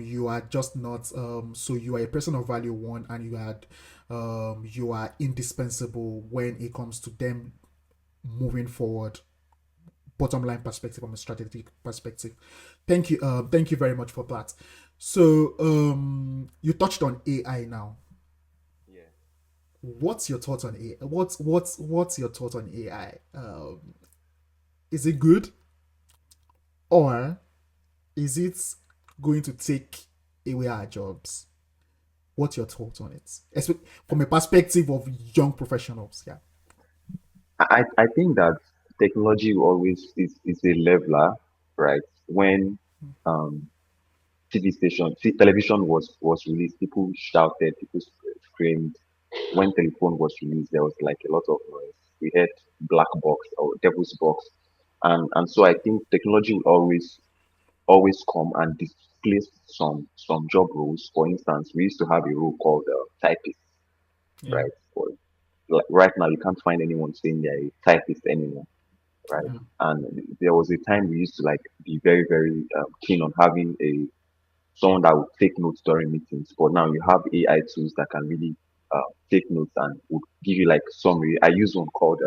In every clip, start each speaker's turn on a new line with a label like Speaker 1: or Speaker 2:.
Speaker 1: you are just not so you are a person of value one, and you are indispensable when it comes to them moving forward, bottom line perspective, from a strategic perspective. Thank you very much for that. So you touched on AI now.
Speaker 2: Yeah.
Speaker 1: What's your thoughts on AI? What's your thought on AI? Is it good, or is it going to take away our jobs? What's your thoughts on it? From a perspective of young professionals, yeah.
Speaker 2: I think that technology will always is a leveler, right? When um, television was released, people shouted, people screamed. When telephone was released, there was like a lot of noise. We had black box or devil's box, and so I think technology will always come and displace some job roles. For instance, we used to have a role called typist,
Speaker 1: Yeah.
Speaker 2: right? Like right now, you can't find anyone saying they're a typist anymore, right?
Speaker 1: Yeah.
Speaker 2: And there was a time we used to like be very keen on having a someone that would take notes during meetings. But now you have AI tools that can really take notes and would give you like summary. I use one called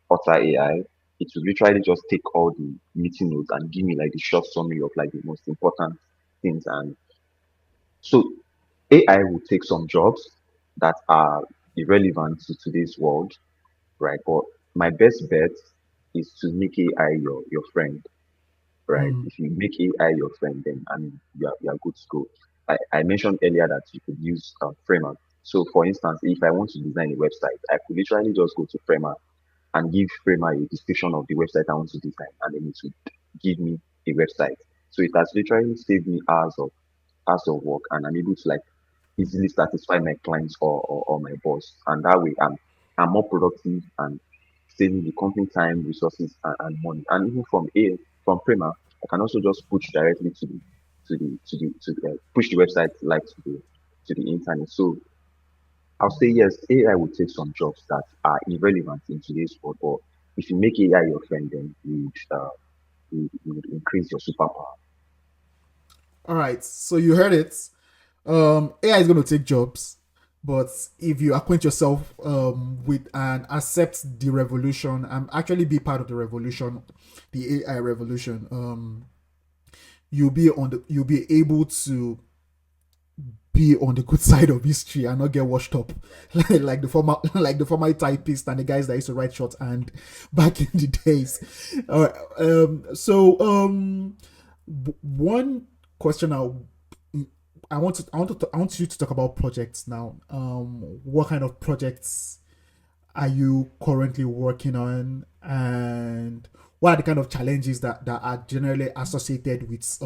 Speaker 2: Otter AI. It will literally just take all the meeting notes and give me like the short summary of like the most important things. And so AI will take some jobs that are irrelevant to today's world, right? But my best bet is to make AI your friend, right?
Speaker 1: Mm.
Speaker 2: If you make AI your friend, then I mean you are good to go. I mentioned earlier that you could use Framer. So, for instance, if I want to design a website, I could literally just go to Framer and give Framer a description of the website I want to design, and then it would give me a website. So it has literally saved me hours of work, and I'm able to like easily satisfy my clients or my boss, and that way I'm more productive and saving the company time, resources, and money. And even from Prima, I can also just push directly to push the website like to the internet. So I'll say yes, AI will take some jobs that are irrelevant in today's world, but if you make AI your friend, then you would increase your superpower.
Speaker 1: All right. So you heard it. AI is going to take jobs, but if you acquaint yourself with and accept the revolution and actually be part of the revolution, the AI revolution, you'll be able to be on the good side of history and not get washed up like the former typist and the guys that used to write shorthand back in the days. One question I want you to talk about projects now. What kind of projects are you currently working on, and what are the kind of challenges that are generally associated with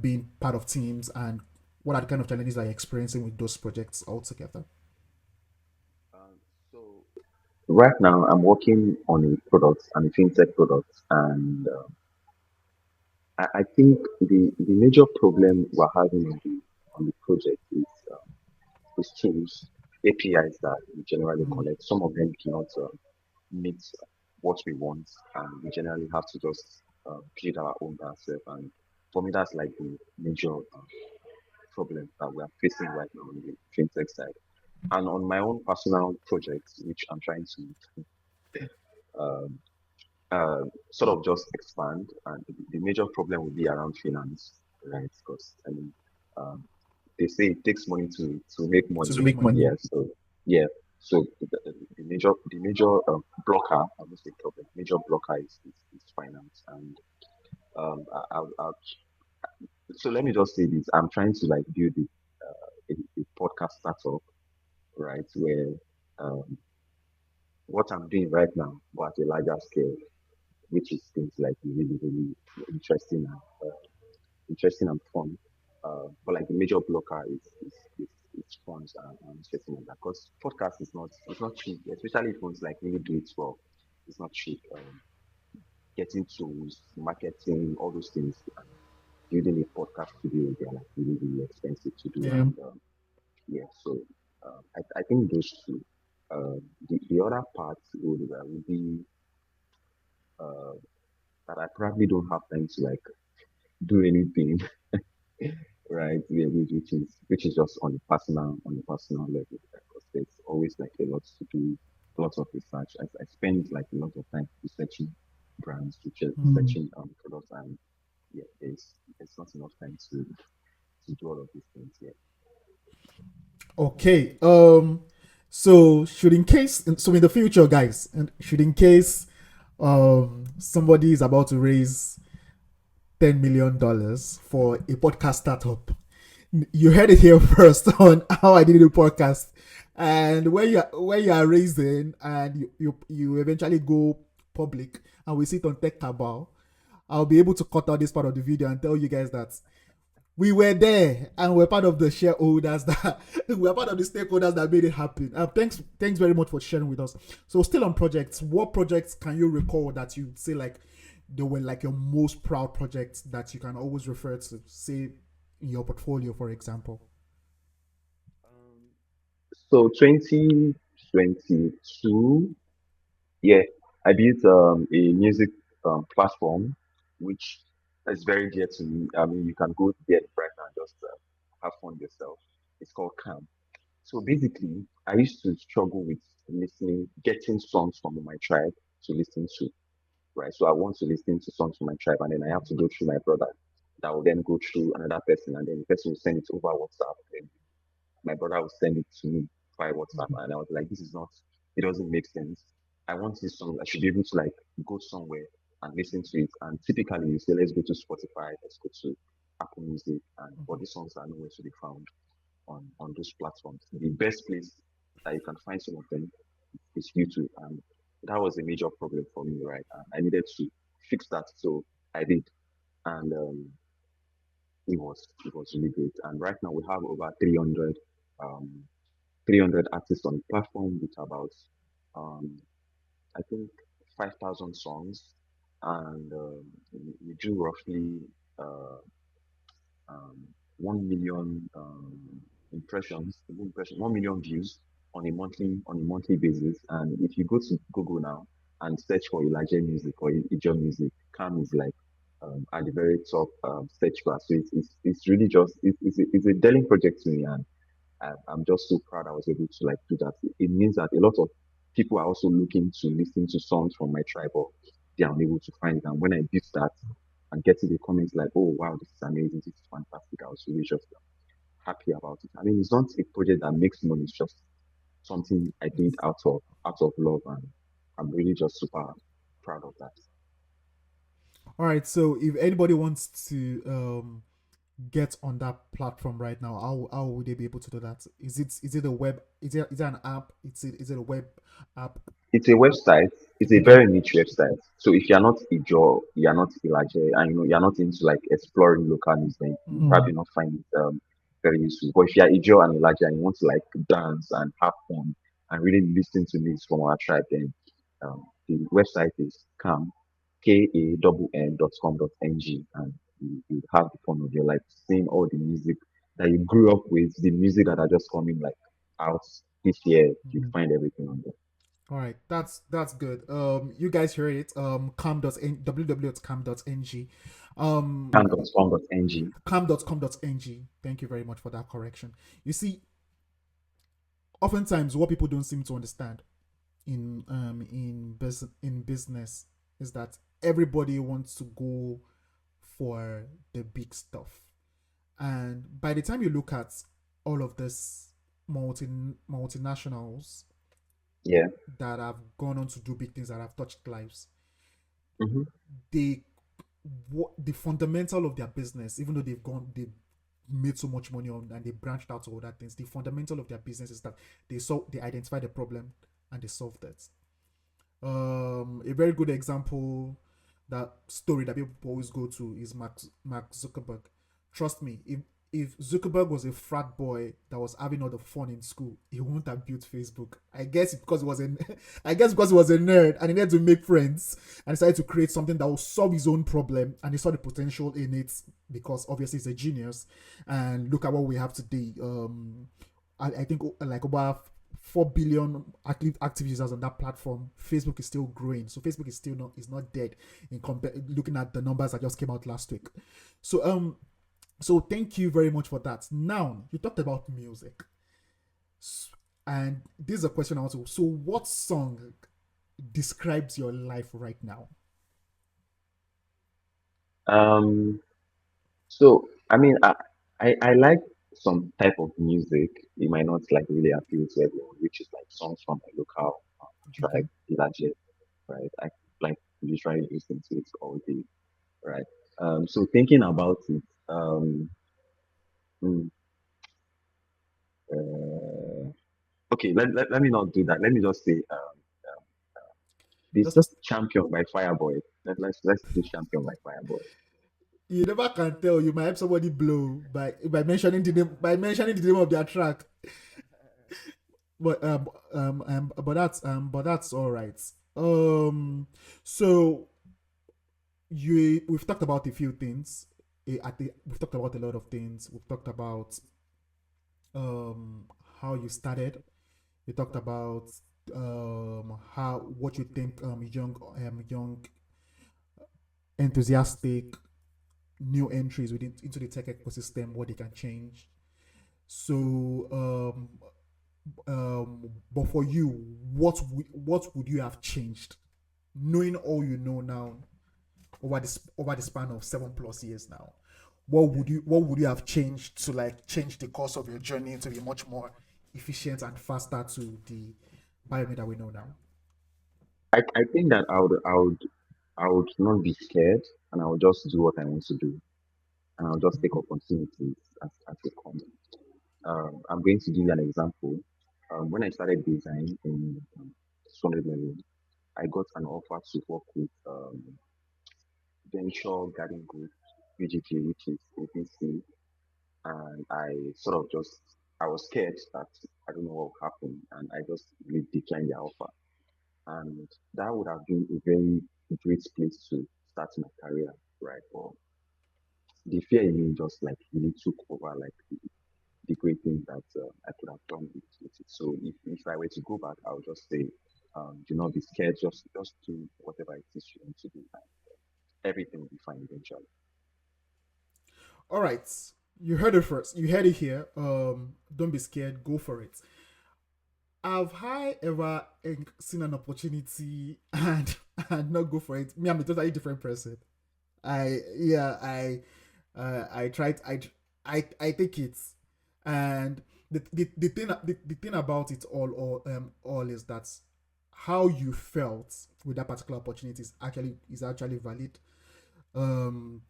Speaker 1: being part of teams, and what are the kind of challenges that you're experiencing with those projects altogether?
Speaker 2: So right now, I'm working on a product, and a fintech product, and I think the major problem we're having on the project is tools, APIs that we generally
Speaker 1: Mm.
Speaker 2: collect. Some of them cannot meet what we want, and we generally have to just build our own by ourselves. And for me, that's like the major problem that we are facing right now on the fintech side. And on my own personal project, which I'm trying to um, sort of just expand. And the major problem would be around finance, right? Because I mean, um, they say it takes money to make
Speaker 1: To
Speaker 2: money.
Speaker 1: make money.
Speaker 2: Yeah. So yeah. So the major blocker, I would say problem, major blocker is finance. And so let me just say this: I'm trying to like build a podcast startup, right? Where um, what I'm doing right now, but at a larger scale, which is things like really interesting and fun. But like the major blocker is funds and setting like that because podcast is not cheap, especially if one's like really do it well. It's not cheap. Getting tools, marketing, all those things, and building a podcast studio, they're like really expensive to do.
Speaker 1: Yeah.
Speaker 2: And yeah, so I think those two. The other part would be uh, that I probably don't have time to like do anything, right? Yeah, which is just on a personal level, because there's always like a lot to do, lots of research. I spend like a lot of time researching brands, researching products, and yeah, there's not enough time to do all of these things. Yeah.
Speaker 1: Okay. So should in case so in the future, guys, and should in case somebody is about to raise $10 million for a podcast startup, you heard it here first on how I did the podcast. And when you are raising and you eventually go public and we sit on Tech Cabal, I'll be able to cut out this part of the video and tell you guys that we were there and we're part of the shareholders that we're part of the stakeholders that made it happen. Thanks very much for sharing with us. So still on projects, what projects can you recall that you say like they were like your most proud projects that you can always refer to, say in your portfolio, for example?
Speaker 2: So 2022, yeah, I built a music platform, which is very dear to me. I mean, you can go there right now and just have fun yourself. It's called Calm. So basically, I used to struggle with getting songs from my tribe to listen to, right? So I want to listen to songs from my tribe, and then I have to go through my brother. That will then go through another person, and then the person will send it over WhatsApp. Then my brother would send it to me via WhatsApp, and I was like, this is not, it doesn't make sense. I want this song. I should be able to like go somewhere and listen to it. And typically, you say, let's go to Spotify, let's go to Apple Music, and but these songs are nowhere to be found on those platforms. The best place that you can find some of them is YouTube, and that was a major problem for me, right? And I needed to fix that, so I did, and it was really great. And right now we have over um, 300 artists on the platform with about um, I think 5,000 songs, and we do roughly uh, um, 1 million impressions, 1 million views on a monthly basis. And if you go to Google now and search for Elijah music or Ijo music, Cam is like at the very top search bar. So it's really just it's a daring project to me, and I'm just so proud I was able to like do that. It means that a lot of people are also looking to listen to songs from my tribe, but they are unable to find it. And when I did that and getting the comments like, "Oh wow, this is amazing, this is fantastic," I was really just happy about it. I mean, it's not a project that makes money; it's just something I did out of love, and I'm really just super proud of that.
Speaker 1: All right. So if anybody wants to get on that platform right now, how would they be able to do that? Is it a web? Is it an app? Is it a web app?
Speaker 2: It's a website. It's a
Speaker 1: Okay.
Speaker 2: very niche website. So if you're not Ijo, you're not Ilaje, and you're not into like exploring local music, then you probably not find it very useful. But if you're Ijo and Ilaje and you want to like dance and have fun and really listen to music from our tribe, then the website is kam.com.ng, and you have the fun of your life, seeing all the music that you grew up with, the music that are just coming like out this year. You find everything on there.
Speaker 1: All right, that's good. You guys heard it. Cam.www.cam.ng. Um,
Speaker 2: Can.com.ng.
Speaker 1: cam.com.ng. Thank you very much for that correction. You see, oftentimes what people don't seem to understand in business is that everybody wants to go for the big stuff, and by the time you look at all of this multinationals
Speaker 2: Yeah.
Speaker 1: that have gone on to do big things that have touched lives,
Speaker 2: Hmm.
Speaker 1: they what the fundamental of their business, even though they've made so much money on and they branched out to other things, the fundamental of their business is that they identify the problem and they solved it. A very good example, that story that people always go to, is Mark Zuckerberg. Trust me, if Zuckerberg was a frat boy that was having all the fun in school, he wouldn't have built Facebook. I guess because he was an I guess because he was a nerd and he needed to make friends and decided to create something that will solve his own problem, and he saw the potential in it because obviously he's a genius. And look at what we have today. I think like over 4 billion active users on that platform. Facebook is still growing, so Facebook is still not, is not dead in looking at the numbers that just came out last week. So so thank you very much for that. Now you talked about music, and this is a question I want to. So what song describes your life right now?
Speaker 2: Um, so I mean, I like some type of music. It might not like really appeal to everyone, which is like songs from my local
Speaker 1: Okay.
Speaker 2: tribe, village, right? I like literally listen to it all day, right? So thinking about it, mm, uh, okay, let me not do that. Let me just say, this
Speaker 1: Just
Speaker 2: champion by Fireboy. Let's do champion by Fireboy.
Speaker 1: you never can tell. You might have somebody blow by mentioning the name, by mentioning the name of their track. But that's all right. Um, so we've talked about a few things. We've talked about a lot of things. We've talked about um how you started. We talked about how what you think young enthusiastic new entries within into the tech ecosystem, what they can change. So but for you, what would you have changed, knowing all you know now over the span of 7 plus years now? What would you have changed to like change the course of your journey to be much more efficient and faster to the Bayomi that we know now?
Speaker 2: I think that I would not be scared, and I would just do what I want to do, and I'll just take opportunities as they come. I'm going to give you an example. When I started design in 200 level, I got an offer to work with Venture Garden Group, VGG, which is ABC, and I sort of just I was scared that I don't know what will happen, and I just really declined the offer. And that would have been a very great place to start my career, right? But the fear in me just like really took over, like the great things that I could have done with it. So if I were to go back, I would just say, do not be scared. Just do whatever it is you want to do, and everything will be fine eventually.
Speaker 1: All right, you heard it first. You heard it here. Don't be scared. Go for it. Have I ever seen an opportunity and and not go for it? Me, I'm a totally different person. I tried. I take it, and the thing about it all is that how you felt with that particular opportunity is actually valid. Um,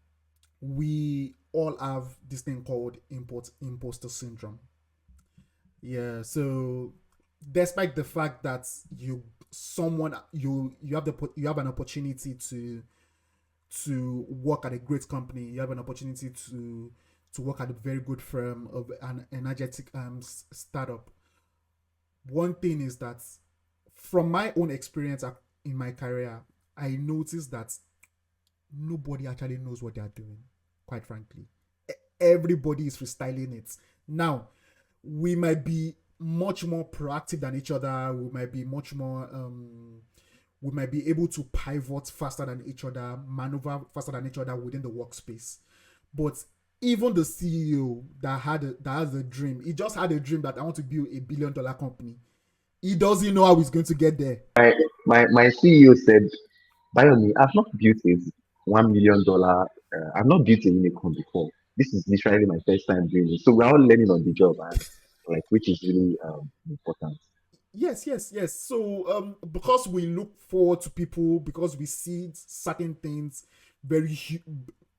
Speaker 1: we all have this thing called imposter syndrome. Yeah, so despite the fact that you have an opportunity to work at a great company, you have an opportunity to work at a very good firm of an energetic startup. One thing is that from my own experience in my career, I noticed that nobody actually knows what they are doing. Quite frankly, everybody is freestyling it. Now, we might be much more proactive than each other. We might be able to pivot faster than each other, maneuver faster than each other within the workspace. But even the CEO that has a dream, he just had a dream that I want to build $1 billion company. He doesn't know how he's going to get there.
Speaker 2: My CEO said, Bayomi, I've not built a $1 million. I've not built a unicorn before. This is literally my first time doing it. So we're all learning on the job, and like which is really important.
Speaker 1: Yes, yes, yes. So because we look forward to people, because we see certain things very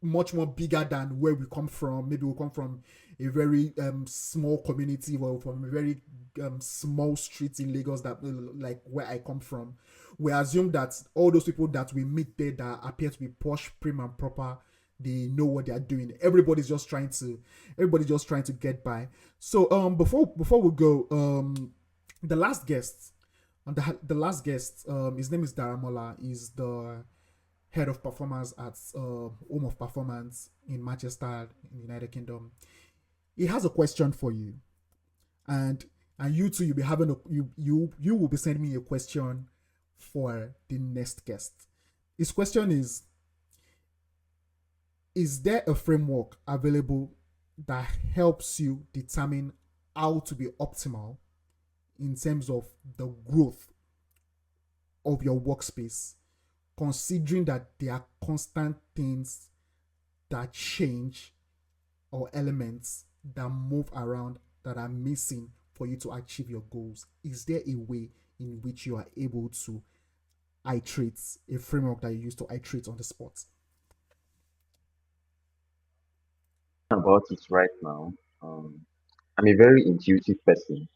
Speaker 1: much more bigger than where we come from. Maybe we come from a very small community or from a very small street in Lagos, that like where I come from. We assume that all those people that we meet there that appear to be posh, prim and proper, they know what they are doing. Everybody's just trying to get by. So before we go, the last guest, the last guest, his name is Daramola, is the head of performance at Home of Performance in Manchester, in the United Kingdom. He has a question for you, and and you too, you'll be having a you will be sending me a question for the next guest. His question is there a framework available that helps you determine how to be optimal in terms of the growth of your workspace, considering that there are constant things that change or elements that move around that are missing for you to achieve your goals? Is there a way in which you are able to iterate, a framework that you use to iterate on the spot?
Speaker 2: About it right now, I'm a very intuitive person,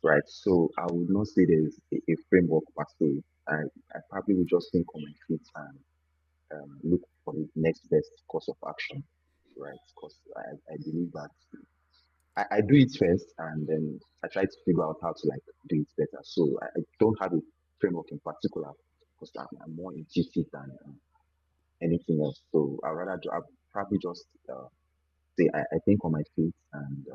Speaker 2: right? So I would not say there's a framework per se. I probably would just think on my feet and look for the next best course of action, right? Because I believe that I do it first and then I try to figure out how to like do it better. So I don't have a framework in particular because I'm more intuitive than anything else. So I'd probably just say I think on my feet and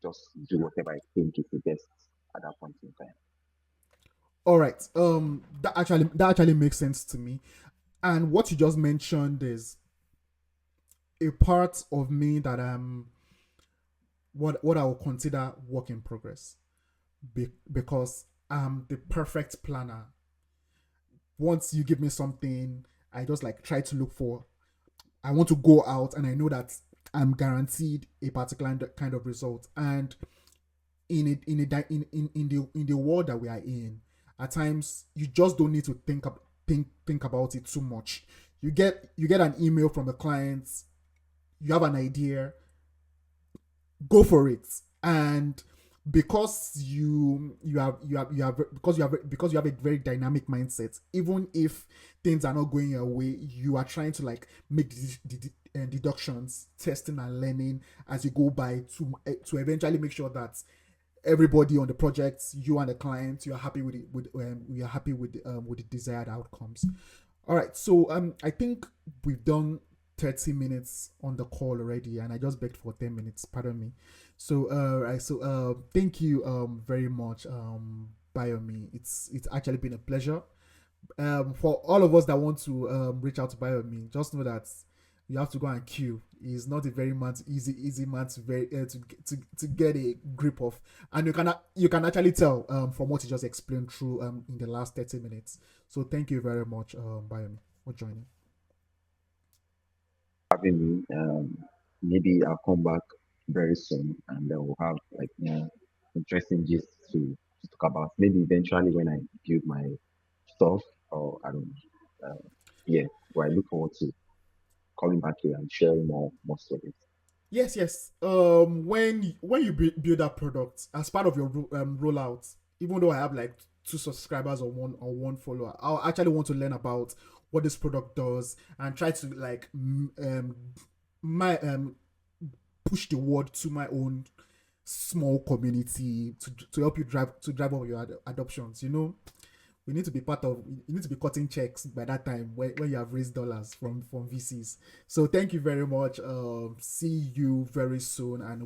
Speaker 2: just do whatever I think is the best at that point in time.
Speaker 1: All right. That actually makes sense to me. And what you just mentioned is a part of me that what I will consider work in progress, because I'm the perfect planner. Once you give me something, I just like try to look for. I want to go out, and I know that I'm guaranteed a particular kind of result. And in the world that we are in, at times you just don't need to think about it too much. You get an email from a client, you have an idea, go for it. And because you have a very dynamic mindset, even if things are not going your way, you are trying to like make deductions, testing and learning as you go by to eventually make sure that everybody on the project, you and the client, you are happy with it, we are happy with the desired outcomes. All right, so I think we've done 30 minutes on the call already, and I just begged for 10 minutes. Pardon me. So thank you very much, Bayomi. It's actually been a pleasure. For all of us that want to reach out to Bayomi, just know that you have to go and queue. He's not a very much easy man to to get a grip of, and you can actually tell from what he just explained through in the last 30 minutes. So thank you very much, Bayomi, for joining.
Speaker 2: Having me, maybe I'll come back very soon and then we'll have like more interesting gist to talk about. Maybe eventually when I build my stuff or I don't know. Yeah, but I look forward to coming back here and sharing more stories.
Speaker 1: Yes, yes. When you build that product as part of your rollout, even though I have like two subscribers or one follower, I actually want to learn about what this product does and try to like my push the word to my own small community to help you drive up your adoptions. We need to be part of. You need to be cutting checks by that time when you have raised dollars from VCs. So thank you very much. See you very soon, and